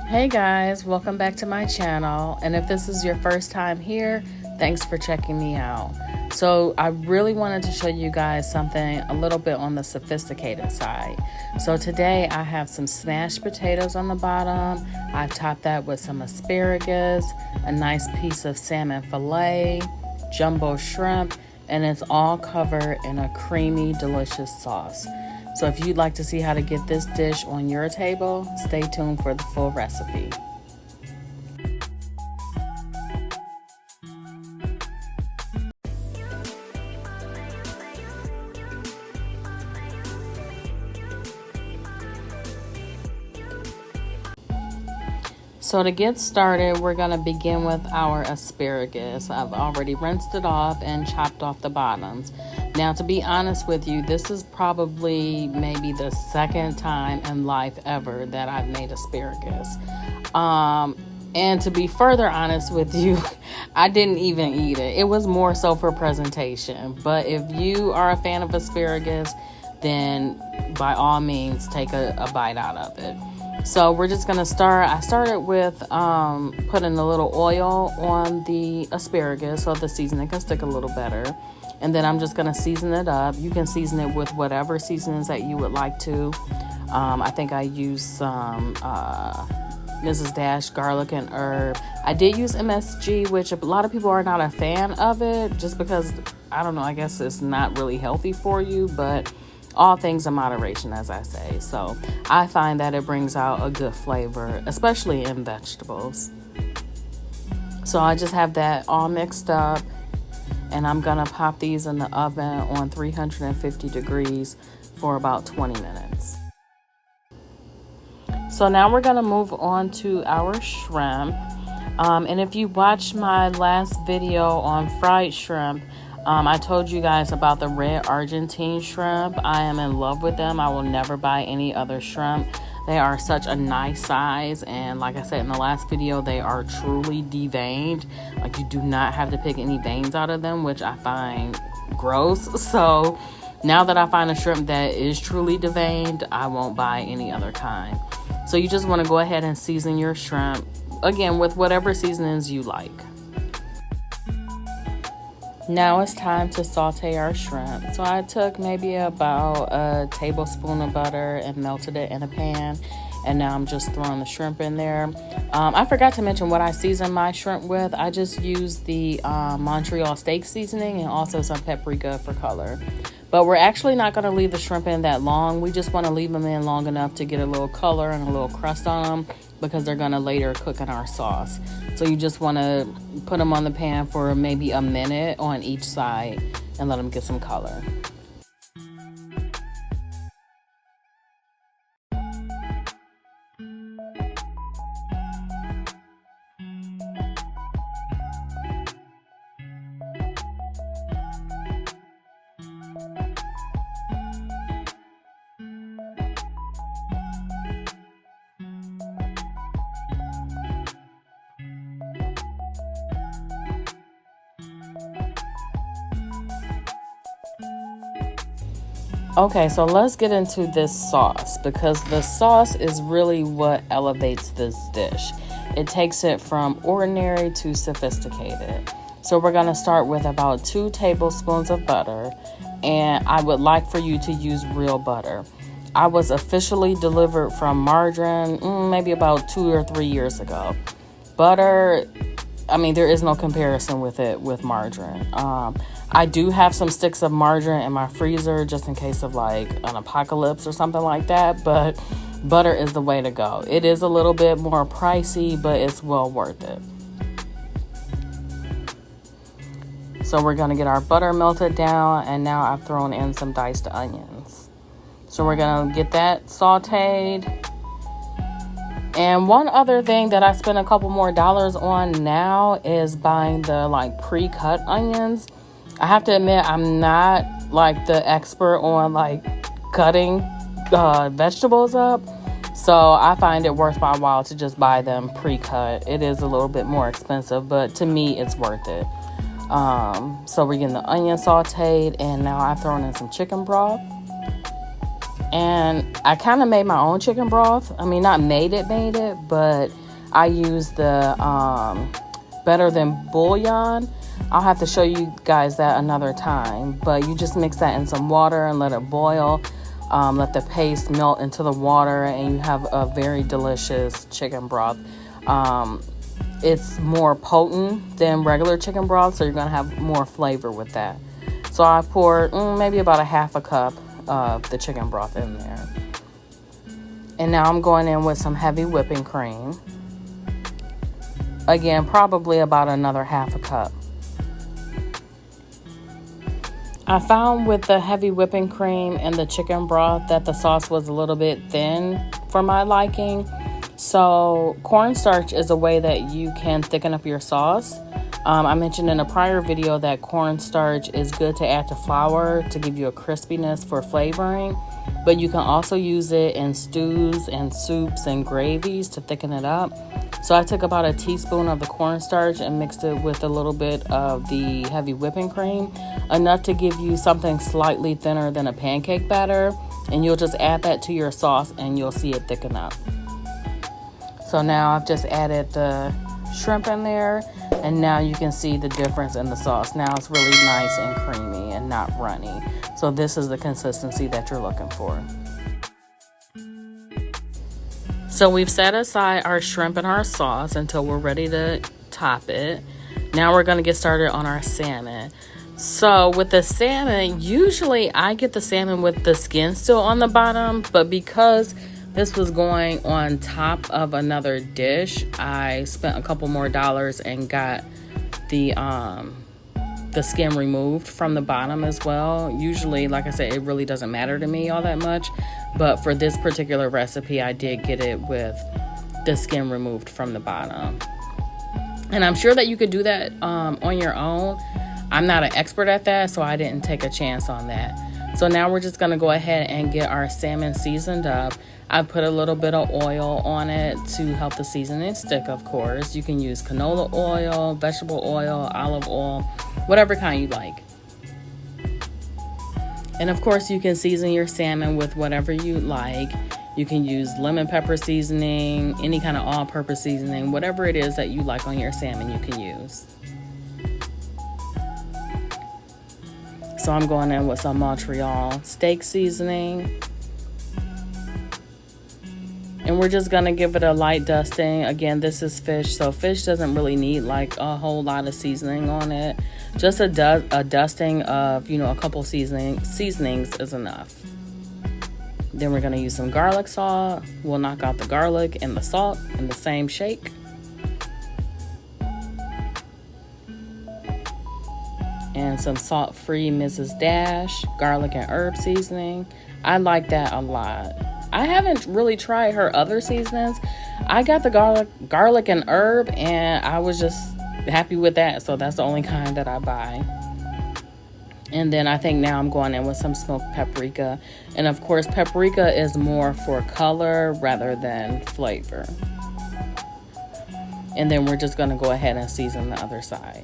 Hey guys, welcome back to my channel, and if this is your first time here, thanks for checking me out. So I really wanted to show you guys something a little bit on the sophisticated side. So today I have some smashed potatoes on the bottom. I've topped that with some asparagus, a nice piece of salmon fillet, jumbo shrimp, and it's all covered in a creamy, delicious sauce. So if you'd like to see how to get this dish on your table, stay tuned for the full recipe. So to get started, we're going to begin with our asparagus. I've already rinsed it off and chopped off the bottoms. Now, to be honest with you, this is probably maybe the second time in life ever that I've made asparagus. And to be further honest with you, I didn't even eat it. It was more so for presentation. But if you are a fan of asparagus, then by all means, take a bite out of it. So we're just going to start. I started with putting a little oil on the asparagus so the seasoning can stick a little better. And then I'm just going to season it up. You can season it with whatever seasonings that you would like to. I think I used some Mrs. Dash garlic and herb. I did use MSG, which a lot of people are not a fan of it just because, I don't know, I guess it's not really healthy for you, but all things in moderation, as I say. So I find that it brings out a good flavor, especially in vegetables. So I just have that all mixed up, and I'm gonna pop these in the oven on 350 degrees for about 20 minutes. So now we're gonna move on to our shrimp. And if you watched my last video on fried shrimp, I told you guys about the red Argentine shrimp. I am in love with them. I will never buy any other shrimp. They are such a nice size, and like I said in the last video, they are truly deveined. Like, you do not have to pick any veins out of them, which I find gross. So now that I find a shrimp that is truly deveined, I won't buy any other kind. So you just want to go ahead and season your shrimp, again, with whatever seasonings you like. Now it's time to saute our shrimp. So I took maybe about a tablespoon of butter and melted it in a pan. And now I'm just throwing the shrimp in there. I forgot to mention what I season my shrimp with. I just used the Montreal steak seasoning and also some paprika for color. But we're actually not going to leave the shrimp in that long. We just want to leave them in long enough to get a little color and a little crust on them, because they're going to later cook in our sauce. So you just want to put them on the pan for maybe a minute on each side and let them get some color. Okay, so let's get into this sauce, because the sauce is really what elevates this dish. It takes it from ordinary to sophisticated. So we're going to start with about 2 tablespoons of butter, and I would like for you to use real butter. I was officially delivered from margarine maybe about 2 or 3 years ago. Butter, I mean, there is no comparison with it with margarine. I do have some sticks of margarine in my freezer just in case of like an apocalypse or something like that, but butter is the way to go. It is a little bit more pricey, but it's well worth it. So we're going to get our butter melted down, and now I've thrown in some diced onions. So we're going to get that sauteed. And one other thing that I spent a couple more dollars on now is buying the like pre-cut onions. I have to admit, I'm not like the expert on like cutting vegetables up. So I find it worth my while to just buy them pre-cut. It is a little bit more expensive, but to me, it's worth it. So we're getting the onion sauteed, and now I've thrown in some chicken broth. And I kind of made my own chicken broth. I mean, not made it, but I used the Better Than bouillon. I'll have to show you guys that another time. But you just mix that in some water and let it boil. Let the paste melt into the water, and you have a very delicious chicken broth. It's more potent than regular chicken broth, so you're going to have more flavor with that. So I poured maybe about a half a cup of the chicken broth in there. And now I'm going in with some heavy whipping cream. Again, probably about another half a cup. I found with the heavy whipping cream and the chicken broth that the sauce was a little bit thin for my liking. So cornstarch is a way that you can thicken up your sauce. I mentioned in a prior video that cornstarch is good to add to flour to give you a crispiness for flavoring, but you can also use it in stews and soups and gravies to thicken it up. So I took about a teaspoon of the cornstarch and mixed it with a little bit of the heavy whipping cream, enough to give you something slightly thinner than a pancake batter, and you'll just add that to your sauce and you'll see it thicken up. So now I've just added the shrimp in there, and now you can see the difference in the sauce. Now it's really nice and creamy and not runny. So this is the consistency that you're looking for. So we've set aside our shrimp and our sauce until we're ready to top it. Now we're going to get started on our salmon. So with the salmon, usually I get the salmon with the skin still on the bottom, but because this was going on top of another dish, I spent a couple more dollars and got the skin removed from the bottom as well. Usually, like I said, it really doesn't matter to me all that much, but for this particular recipe, I did get it with the skin removed from the bottom. And I'm sure that you could do that on your own. I'm not an expert at that, so I didn't take a chance on that. So now we're just gonna go ahead and get our salmon seasoned up. I put a little bit of oil on it to help the seasoning stick, of course. You can use canola oil, vegetable oil, olive oil, whatever kind you like. And of course, you can season your salmon with whatever you like. You can use lemon pepper seasoning, any kind of all-purpose seasoning, whatever it is that you like on your salmon, you can use. So I'm going in with some Montreal steak seasoning. And we're just going to give it a light dusting. Again, this is fish, so fish doesn't really need like a whole lot of seasoning on it. Just a dusting of, a couple seasonings is enough. Then we're going to use some garlic salt. We'll knock out the garlic and the salt in the same shake. And some salt-free Mrs. Dash garlic and herb seasoning. I like that a lot. I haven't really tried her other seasonings. I got the garlic and herb, and I was just happy with that. So that's the only kind that I buy. And then I think now I'm going in with some smoked paprika. And of course, paprika is more for color rather than flavor. And then we're just going to go ahead and season the other side.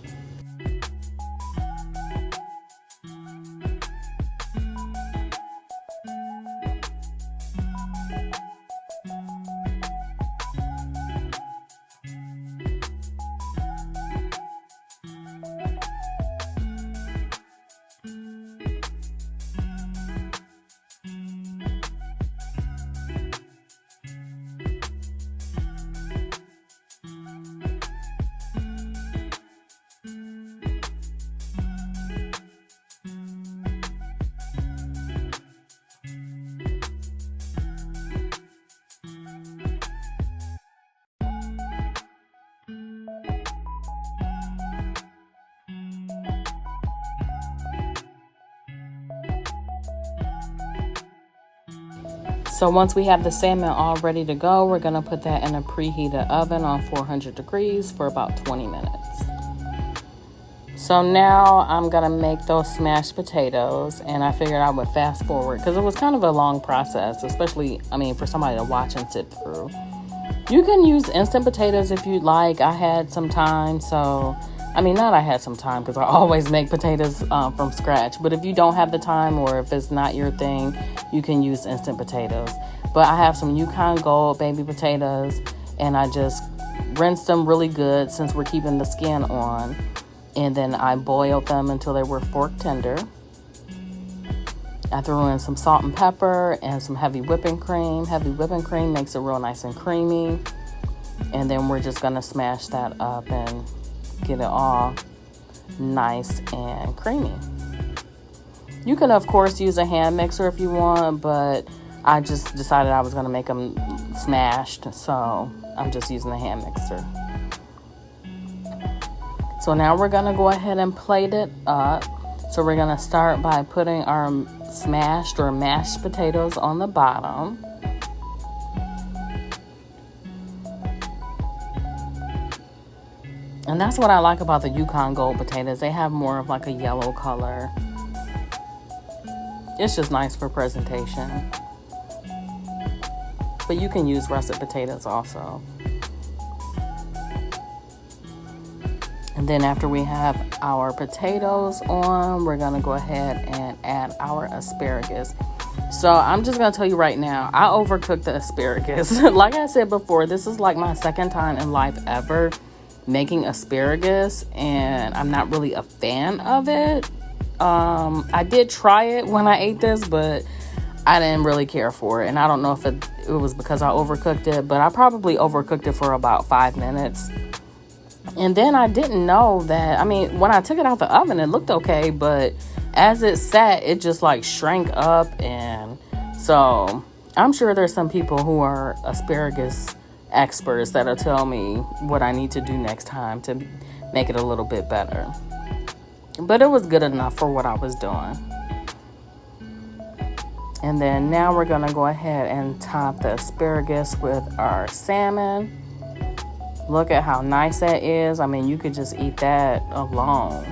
So once we have the salmon all ready to go, we're going to put that in a preheated oven on 400 degrees for about 20 minutes. So now I'm going to make those smashed potatoes, and I figured I would fast forward because it was kind of a long process, especially, for somebody to watch and sit through. You can use instant potatoes if you'd like. I had some time, so I mean, not I had some time, because I always make potatoes from scratch. But if you don't have the time, or if it's not your thing, you can use instant potatoes. But I have some Yukon Gold baby potatoes, and I just rinsed them really good since we're keeping the skin on. And then I boiled them until they were fork tender. I threw in some salt and pepper and some heavy whipping cream. Heavy whipping cream makes it real nice and creamy. And then we're just going to smash that up and get it all nice and creamy. You can, of course, use a hand mixer if you want, but I just decided I was going to make them smashed, so I'm just using the hand mixer. So now we're going to go ahead and plate it up. So we're going to start by putting our smashed or mashed potatoes on the bottom. And that's what I like about the Yukon Gold potatoes. They have more of like a yellow color. It's just nice for presentation. But you can use russet potatoes also. And then after we have our potatoes on, we're going to go ahead and add our asparagus. So I'm just going to tell you right now, I overcooked the asparagus. Like I said before, this is like my second time in life ever making asparagus, and I'm not really a fan of it. I did try it when I ate this, but I didn't really care for it. And I don't know if it was because I overcooked it, but I probably overcooked it for about 5 minutes. And then I didn't know that, I mean, when I took it out the oven, it looked okay, but as it sat, it just like shrank up. And so I'm sure there's some people who are asparagus experts that'll tell me what I need to do next time to make it a little bit better. But it was good enough for what I was doing. And then now we're going to go ahead and top the asparagus with our salmon. Look at how nice that is. I mean, you could just eat that alone.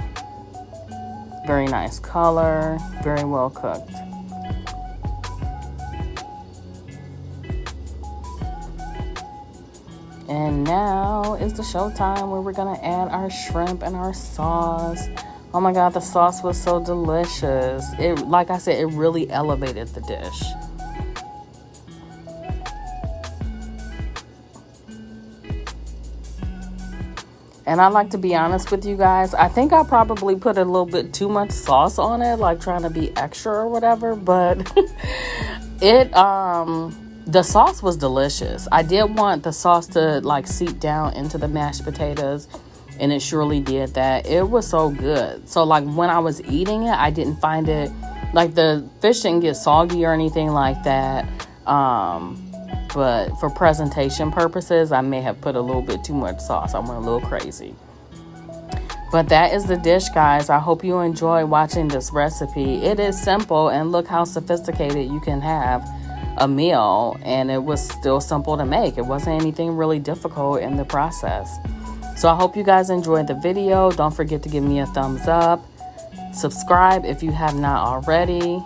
Very nice color, very well cooked. And now is the showtime where we're going to add our shrimp and our sauce. Oh my God, the sauce was so delicious. It, like I said, it really elevated the dish. And I like to be honest with you guys. I think I probably put a little bit too much sauce on it, like trying to be extra or whatever. But the sauce was delicious. I did want the sauce to like seep down into the mashed potatoes, and it surely did that. It was so good. So like when I was eating it, I didn't find it, like the fish didn't get soggy or anything like that. But for presentation purposes, I may have put a little bit too much sauce. I went a little crazy. But that is the dish, guys. I hope you enjoy watching this recipe. It is simple, and look how sophisticated you can have a meal, and it was still simple to make. It wasn't anything really difficult in the process. So I hope you guys enjoyed the video. Don't forget to give me a thumbs up. Subscribe if you have not already.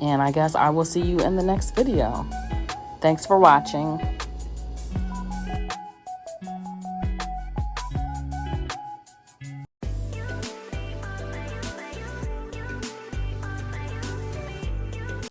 And I guess I will see you in the next video. Thanks for watching.